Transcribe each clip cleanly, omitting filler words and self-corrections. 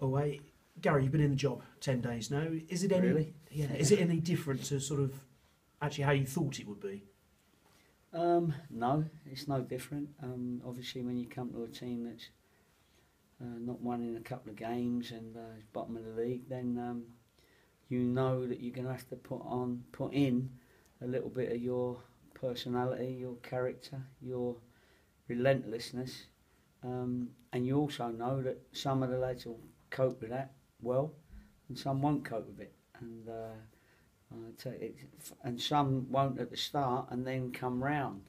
away. Gary, you've been in the job 10 days now. Is it any? Really? Yeah. Is it any different to sort of actually how you thought it would be? No, it's no different. Obviously, when you come to a team that's not won in a couple of games and is bottom of the league, then you know that you're going to have to put in a little bit of your personality, your character, your relentlessness, and you also know that some of the lads will cope with that well, and some won't cope with it, and some won't at the start and then come round.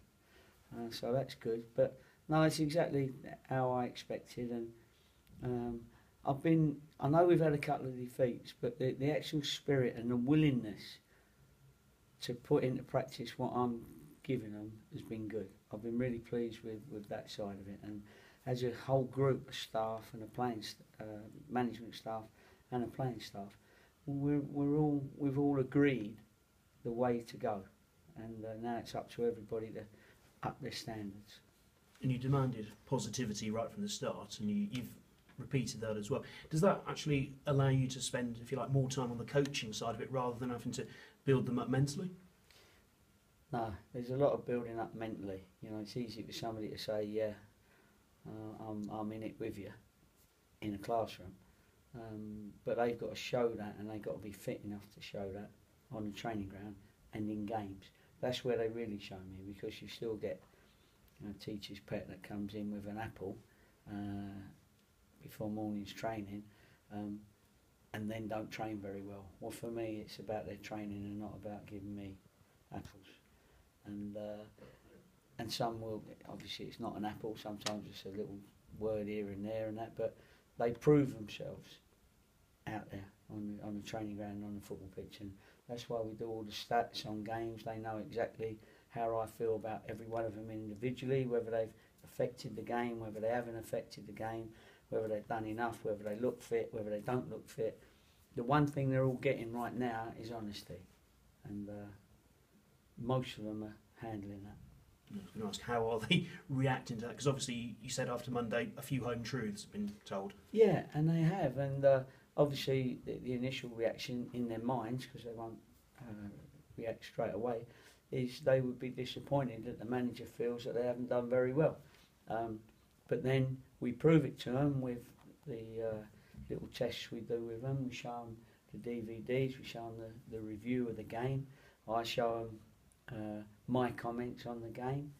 So that's good. But no, it's exactly how I expected, and I know we've had a couple of defeats, but the actual spirit and the willingness to put into practice what I'm giving them has been good. I've been really pleased with that side of it, and as a whole group of staff and a playing management staff and a playing staff, we've all agreed the way to go, and now it's up to everybody to up their standards. And you demanded positivity right from the start, and you've repeated that as well. Does that actually allow you to spend, if you like, more time on the coaching side of it rather than having to build them up mentally? No, there's a lot of building up mentally. You know, it's easy for somebody to say, yeah, I'm in it with you in a classroom, but they've got to show that, and they've got to be fit enough to show that on the training ground and in games. That's where they really show me, because you still get a teacher's pet that comes in with an apple before morning's training, and then don't train very well. Well, for me, it's about their training and not about giving me apples. And some will, obviously it's not an apple, sometimes it's a little word here and there and that, but they prove themselves out there on the training ground and on the football pitch, and that's why we do all the stats on games. They know exactly how I feel about every one of them individually, whether they've affected the game, whether they haven't affected the game, whether they've done enough, whether they look fit, whether they don't look fit. The one thing they're all getting right now is honesty, and most of them are handling that. I was going to ask, how are they reacting to that? Because obviously you said after Monday a few home truths have been told. Yeah, and they have, and obviously the initial reaction in their minds, because they won't react straight away, is they would be disappointed that the manager feels that they haven't done very well. But then we prove it to them with the little tests we do with them. We show them the DVDs, we show them the review of the game. I show them my comments on the game,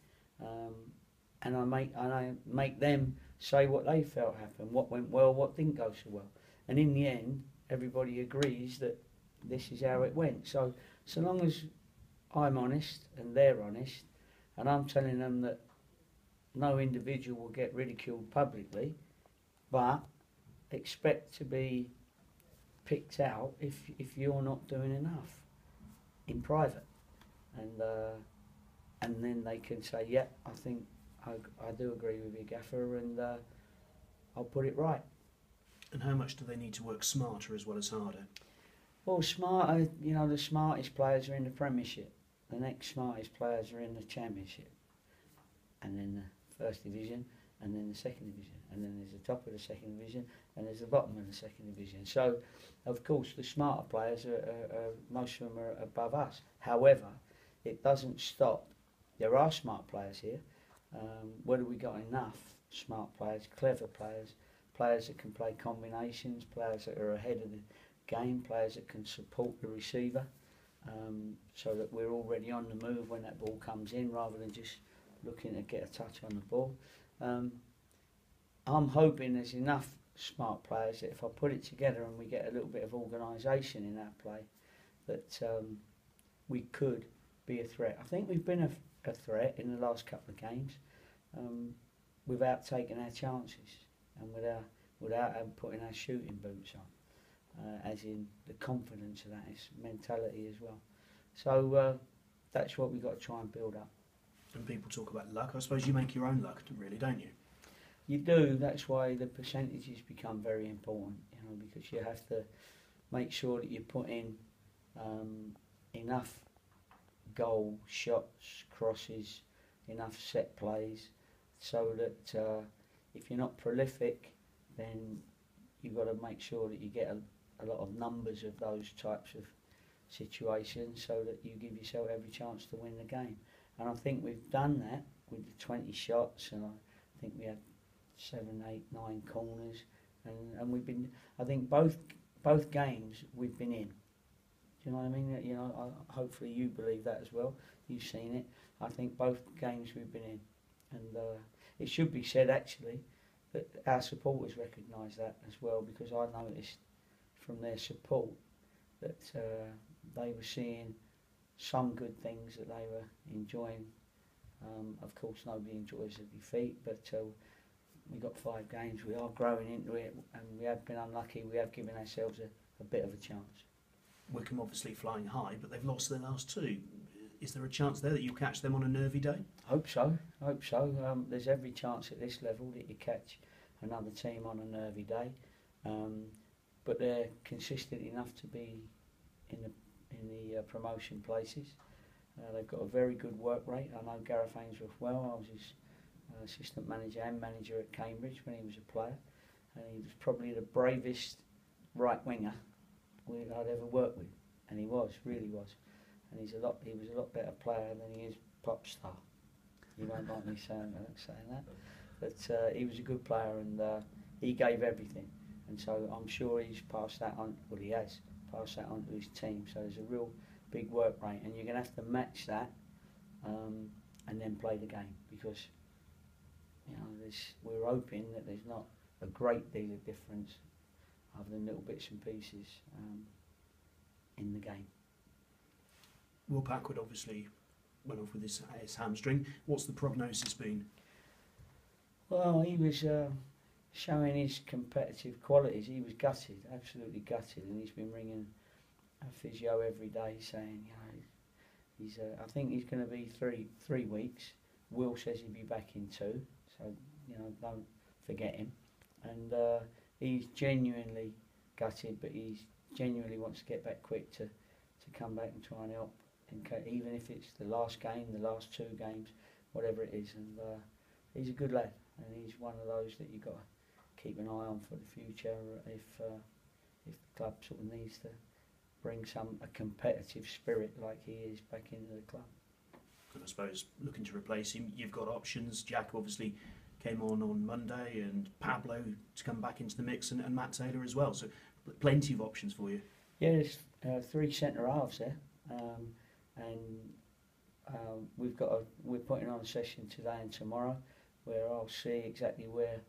and I make them say what they felt happened, what went well, what didn't go so well. And in the end, everybody agrees that this is how it went. So long as I'm honest and they're honest, and I'm telling them that no individual will get ridiculed publicly, but expect to be picked out if you're not doing enough in private, and then they can say, yeah, I think I do agree with you, Gaffer, and I'll put it right. And how much do they need to work smarter as well as harder? Well, smarter, you know, the smartest players are in the Premiership. The next smartest players are in the Championship, and then the First Division, and then the Second Division, and then there's the top of the Second Division, and there's the bottom of the Second Division. So, of course, the smarter players most of them are above us. However, it doesn't stop. There are smart players here. Whether we got enough smart players, clever players, players that can play combinations, players that are ahead of the game, players that can support the receiver, so that we're already on the move when that ball comes in, rather than just looking to get a touch on the ball. I'm hoping there's enough smart players that if I put it together and we get a little bit of organisation in our play, that we could be a threat. I think we've been a threat in the last couple of games, without taking our chances and without putting our shooting boots on, as in the confidence of that, it's mentality as well. So that's what we've got to try and build up. And people talk about luck. I suppose you make your own luck, really, don't you? You do. That's why the percentages become very important, you know, because you have to make sure that you put in enough goal shots, crosses, enough set plays, so that if you're not prolific, then you've got to make sure that you get a lot of numbers of those types of situations so that you give yourself every chance to win the game. And I think we've done that with the 20 shots, and I think we had 7, 8, 9 corners, and we've been. I think both games we've been in. Do you know what I mean? You know, hopefully you believe that as well. You've seen it. I think both games we've been in, and it should be said actually that our supporters recognise that as well, because I noticed from their support that they were seeing some good things that they were enjoying. Of course, nobody enjoys a defeat, but we've got 5 games. We are growing into it, and we have been unlucky. We have given ourselves a bit of a chance. Wycombe obviously flying high, but they've lost their last 2. Is there a chance there that you'll catch them on a nervy day? Hope so. There's every chance at this level that you catch another team on a nervy day, but they're consistent enough to be in the promotion places. They've got a very good work rate. I know Gareth Ainsworth well. I was his assistant manager and manager at Cambridge when he was a player, and he was probably the bravest right winger I'd ever worked with, and he really was. And he was a lot better player than he is pop star. You won't like me saying that, but he was a good player, and he gave everything. And so I'm sure he's passed that on. Well, he has passed that on to his team. So there's a real big work rate, and you're going to have to match that, and then play the game, because you know we're hoping that there's not a great deal of difference, other than little bits and pieces in the game. Will Packwood obviously went off with his hamstring. What's the prognosis been? Well, he was showing his competitive qualities. He was gutted, absolutely gutted, and he's been ringing a physio every day saying, you know, I think he's going to be three weeks. Will says he'll be back in 2, so you know, don't forget him. And he's genuinely gutted, but he genuinely wants to get back quick to come back and try and help, even if it's the last game, the last 2 games, whatever it is. And he's a good lad, and he's one of those that you've got to keep an eye on for the future if the club sort of needs to bring a competitive spirit like he is back into the club. And I suppose looking to replace him, you've got options. Jack obviously came on Monday, and Pablo to come back into the mix, and Matt Taylor as well. So plenty of options for you. Yeah, there's 3 centre halves there, and we're putting on a session today and tomorrow where I'll see exactly where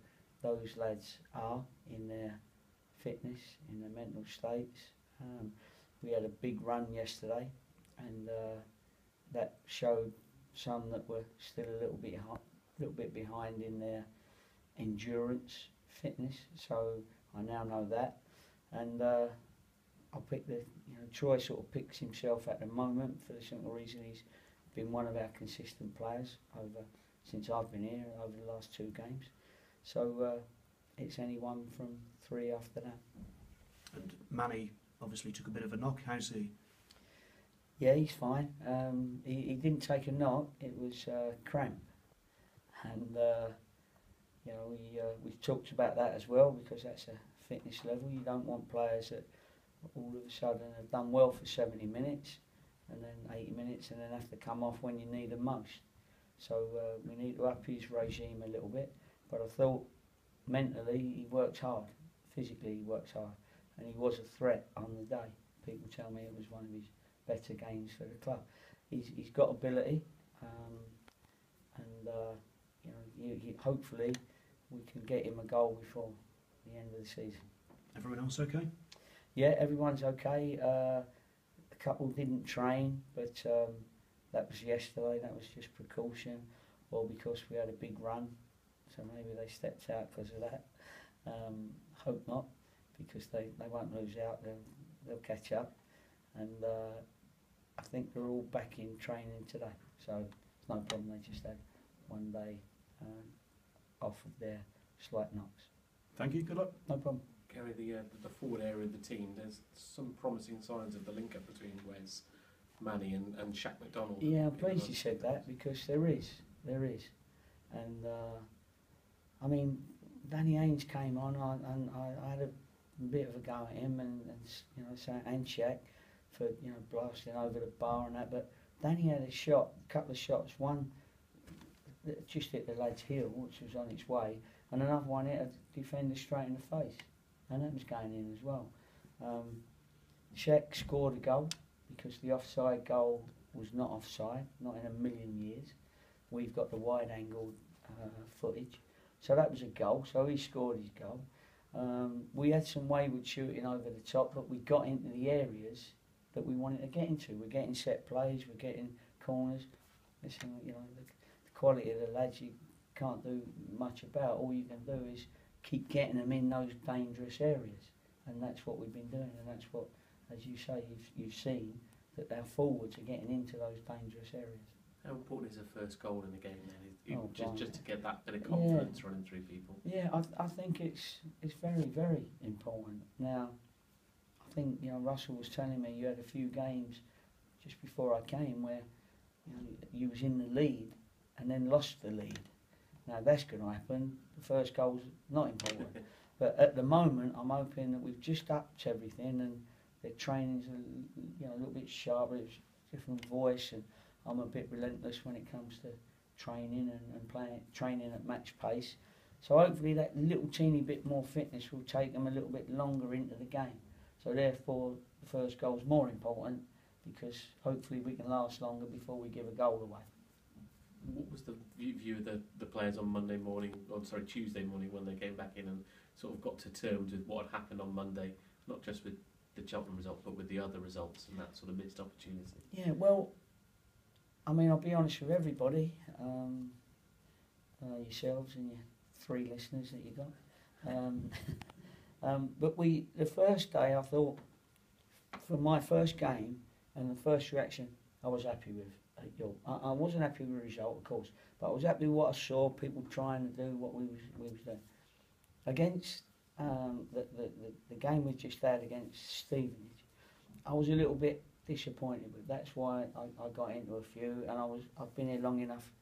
those lads are in their fitness, in their mental states. We had a big run yesterday, and that showed some that were still a little bit behind in their endurance fitness. So I now know that, and I'll pick Troy sort of picks himself at the moment for the simple reason he's been one of our consistent players since I've been here over the last 2 games. So it's any one from 3 after that. And Manny obviously took a bit of a knock. How's he? Yeah, he's fine. He didn't take a knock. It was cramp, and you know we've talked about that as well, because that's a fitness level. You don't want players that all of a sudden have done well for 70 minutes and then 80 minutes and then have to come off when you need them most. So we need to up his regime a little bit. But I thought mentally he worked hard, physically he worked hard, and he was a threat on the day. People tell me it was one of his better games for the club. He's got ability, and you know, hopefully we can get him a goal before the end of the season. Everyone else okay? Yeah, everyone's okay. A couple didn't train, but that was yesterday. That was just precaution, or because we had a big run, so maybe they stepped out because of that. Hope not, because they won't lose out. They'll catch up, and I think they're all back in training today, so it's no problem. They just had one day off of their slight knocks. Thank you. Good luck. No problem. Gary, the forward area of the team, there's some promising signs of the link-up between Wes, Manny and Shaq McDonald. Yeah, I'm pleased you said that, because there is. And I mean, Danny Ainge came on, and I had a bit of a go at him, and you know, saying and Shaq for, you know, blasting over the bar and that. But Danny had a couple of shots, one that just hit the lad's heel, which was on its way, and another one hit a defender straight in the face, and that was going in as well. Shaq scored a goal because the offside goal was not offside, not in a million years. We've got the wide angle footage, so that was a goal. So he scored his goal. We had some wayward shooting over the top, but we got into the areas that we wanted to get into. We're getting set plays, we're getting corners. Listen, you know, the quality of the lads you can't do much about. All you can do is keep getting them in those dangerous areas, and that's what we've been doing, and that's what, as you say, you've seen that our forwards are getting into those dangerous areas. How important is a first goal in a game then? Oh, just to get that bit of confidence running through people? Yeah, I think it's very, very important. Now, I think, you know, Russell was telling me you had a few games just before I came where, you know, you was in the lead and then lost the lead. Now that's going to happen. The first goal's not important. But at the moment, I'm hoping that we've just upped everything, and their training's a little bit sharper, it's a different voice, and I'm a bit relentless when it comes to training and training at match pace. So hopefully that little teeny bit more fitness will take them a little bit longer into the game. So therefore, the first goal's more important, because hopefully we can last longer before we give a goal away. What was the view of the players on Tuesday morning when they came back in and sort of got to terms with what had happened on Monday, not just with the Cheltenham result, but with the other results and that sort of missed opportunity? Yeah, well, I mean, I'll be honest with everybody, yourselves and your 3 listeners that you got. But the first day, I thought, for my first game and the first reaction, I was happy with. I wasn't happy with the result, of course, but I was happy with what I saw, people trying to do what we was doing. Against the game we just had against Stevenage, I was a little bit disappointed with. That's why I got into a few, and I've been here long enough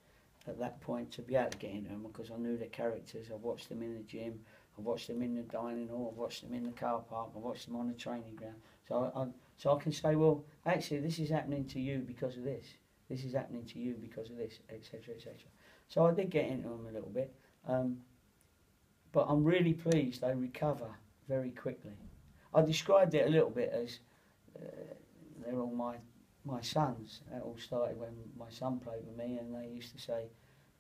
at that point to be able to get into them, because I knew their characters. I've watched them in the gym, I've watched them in the dining hall, I've watched them in the car park, I've watched them on the training ground. So I can say, well, actually, this is happening to you because of this. This is happening to you because of this, etc., etc. So I did get into them a little bit, but I'm really pleased they recover very quickly. I described it a little bit as they're all my sons. That all started when my son played with me, and they used to say,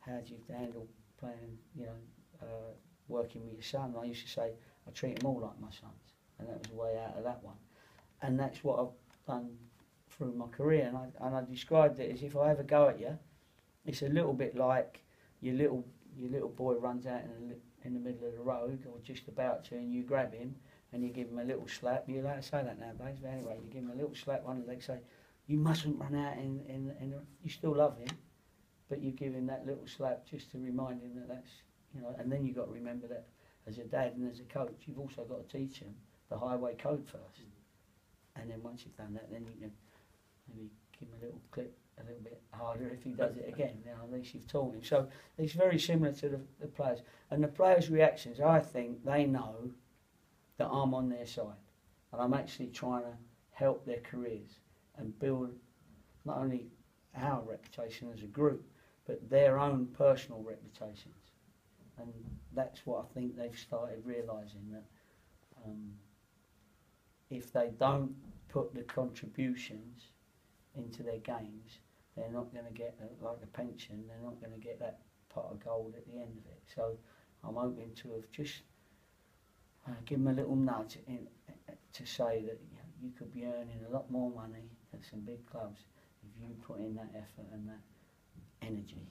"How do you handle playing? You know, working with your son?" And I used to say, "I treat them all like my sons," and that was the way out of that one. And that's what I've done through my career, and I described it as, if I ever go at you, it's a little bit like your little boy runs out in the middle of the road, or just about to, and you grab him and you give him a little slap. You like to say that nowadays, but anyway, you give him a little slap on the leg, say, you mustn't run out you still love him, but you give him that little slap just to remind him that's, you know. And then you've got to remember that as a dad and as a coach, you've also got to teach him the highway code first, and then once you've done that, then you can maybe give him a little clip a little bit harder if he does it again. You know, at least you've taught him. So it's very similar to the players. And the players' reactions, I think they know that I'm on their side, and I'm actually trying to help their careers and build not only our reputation as a group, but their own personal reputations. And that's what I think they've started realising, that if they don't put the contributions into their games, they're not going to get, like a pension, they're not going to get that pot of gold at the end of it. So I'm hoping to have just given them a little nudge to say that, you know, you could be earning a lot more money at some big clubs if you put in that effort and that energy.